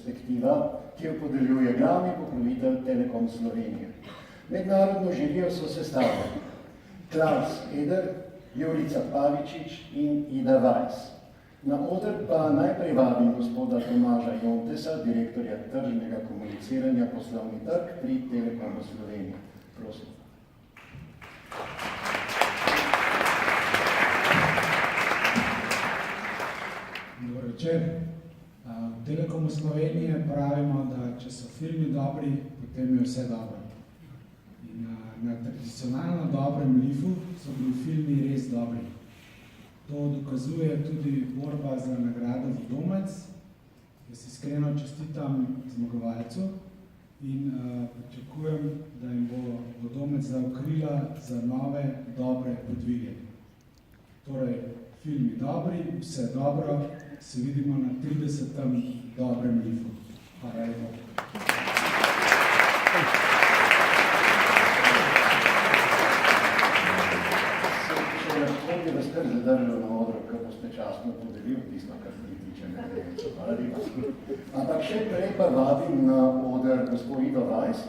perspektiva, ki jo podeljuje glavni pokrovitelj Telekom Slovenije. Mednarodno žirijo so sestavljali Klaus Eder, Jurica Pavičič in Ida Weiss. Na oder pa najprej vabim gospoda Tomaža Jontesa, direktorja tržnega komuniciranja Poslovni trg pri Telekomu Slovenije. Prosim. Dobar večer. V Telekomu Slovenije pravimo, da če so filmi dobri, potem je vse dobro. In na tradicionalno dobrem lifu so bili filmi res dobri. To dokazuje tudi borba za nagrado Vodomec. Jaz iskreno čestitam zmagovalcu in pričakujem, da jim bo Vodomec dal krila za nove, dobre podvige. Torej, filmi dobri, vse dobro, se vidimo na 30. dobrem lifu. Hvala lepo. Če lahko bi vas kar zadržal na odru, kar boste časno podelil tisto, kar se tiče nekaj. Hvala lepa. Ampak še prej pa vabim na oder gospod Ido Weiss,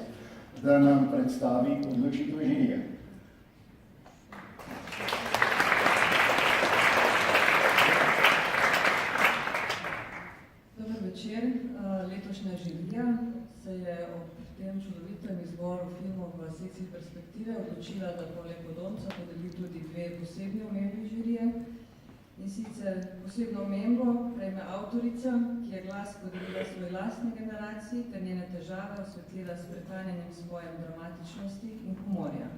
da nam predstavi odločitev žirije. Letošnja žirija se je ob tem čudovitem izboru filmov v sekciji perspektive odločila, da poleg Vodomca podeli tudi dve posebni omembi žirije. In sicer posebno omembo prejme avtorica, ki je glas podelila svoj lastni generaciji ter njene težave osvetlila s pretanjanjem s pojem dramatičnosti in humorja.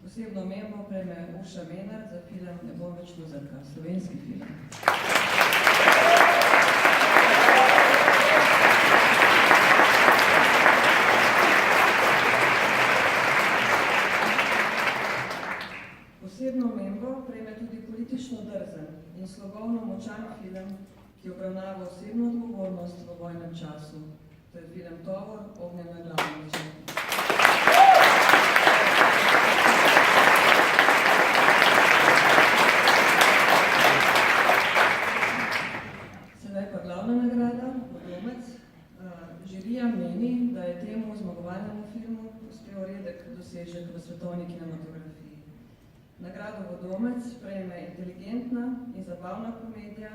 Posebno omembo prejme Urša Menard za film Ne bom več luzerka, slovenski film. Posebno omembo prejme tudi politično drzen in slogovno močan film, ki obravnava osebno odgovornost v vojnem času. To je film Tovor, Ognjena Glavniča. Sedaj pa glavna nagrada, Vodomec. Žirija meni, da je temu zmagovalnemu filmu uspel redek dosežek v svetovni kinematografiji. Nagrado Vodomec prejme inteligentna in zabavna komedija,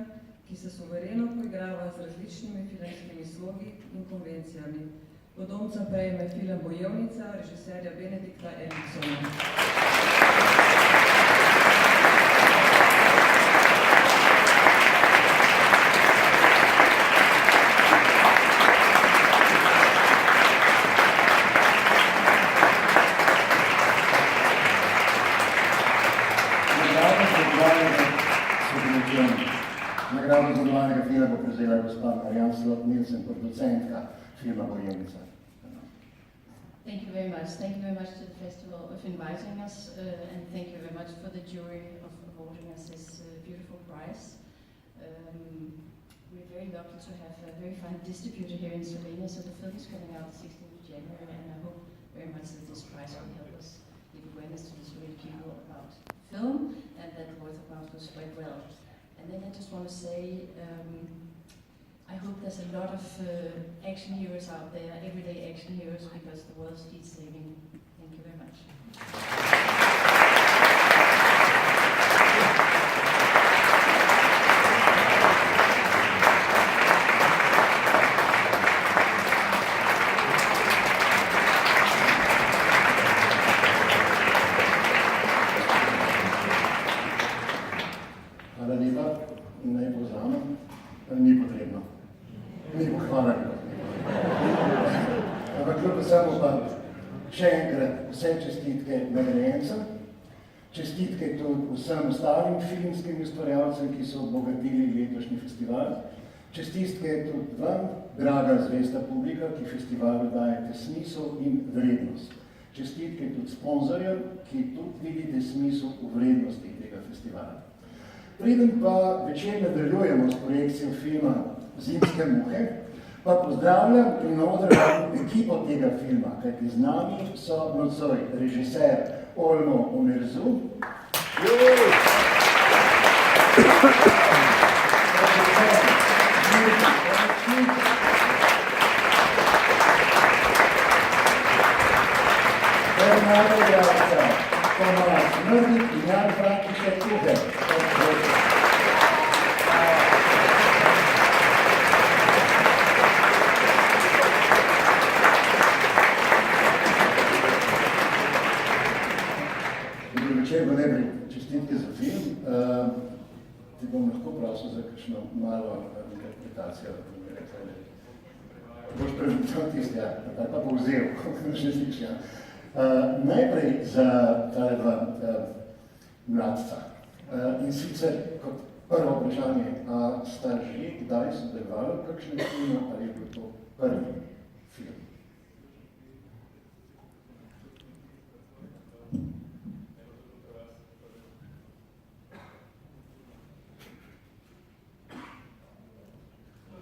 ki se suvereno poigrava z različnimi filmskimi slogi in konvencijami. Vodomca prejme film Bojevnica režiserja Benedikta Ericssona. Nagrado za glavnega filma bo prevzela gospa Marianne Slot-Nielsen, producentka filma Bojevnica. Thank you very much. Thank you very much to the festival of inviting us, and thank you very much for the jury of awarding us this beautiful prize. We're very lucky to have a very fine distributor here in Slovenia, so the film is coming out the 16th of January, and I hope very much that this prize will help us give awareness to the Slovenian people about film, and that the word of mouth will spread well. And then I just want to say, I hope there's a lot of action heroes out there, everyday action heroes, because the world needs saving. Thank you very much. Hvala lepa, naj povzamem, ni potrebno. Ni hvala lepa. Ampak kljub samo pa še enkrat vse čestitke nagrajencem, čestitke tudi vsem ostalim filmskim ustvarjalcem, ki so obogatili letošnji festival, čestitke tudi vam, draga zvesta publika, ki festivalu dajete smisel in vrednost. Čestitke tudi sponzorjem, ki tudi vidite smisel v vrednosti tega festivala. Preden pa večer nadaljujemo s projekcijo filma Zimske muhe, pa pozdravljam in na oder ekipo tega filma, kajti z nami so nocoj režiser Olmo Omerzu, režiser situacijo. Boš prevedel tisti, ja, pa povzel, kako želiš, ja. Najprej za ta dva mladca. In sicer kot prvo vprašanje, a sta že kdaj sodelovali v kakšnem filmu, ali je bil to prvi film?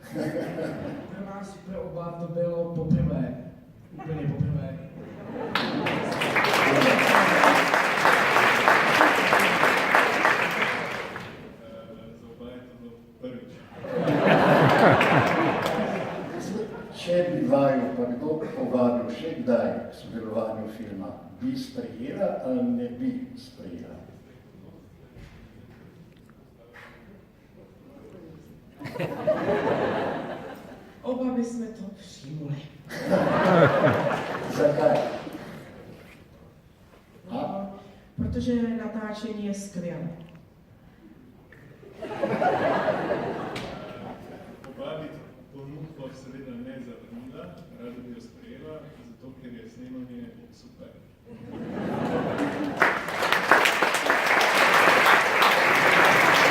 Pri nas je oba to bilo poprvé, úplně poprvé. Če bi vaju pa kdo povabil še kdaj k sodelovanju filma, bi sprejela ali ne bi sprejela? Oba bychom to přijmuli. Zakaj? Protože natáčení je skvělé. Povabiti ponudbo seveda ne zavrnila, rada bi jo sprejela, zato ker je snemanje super.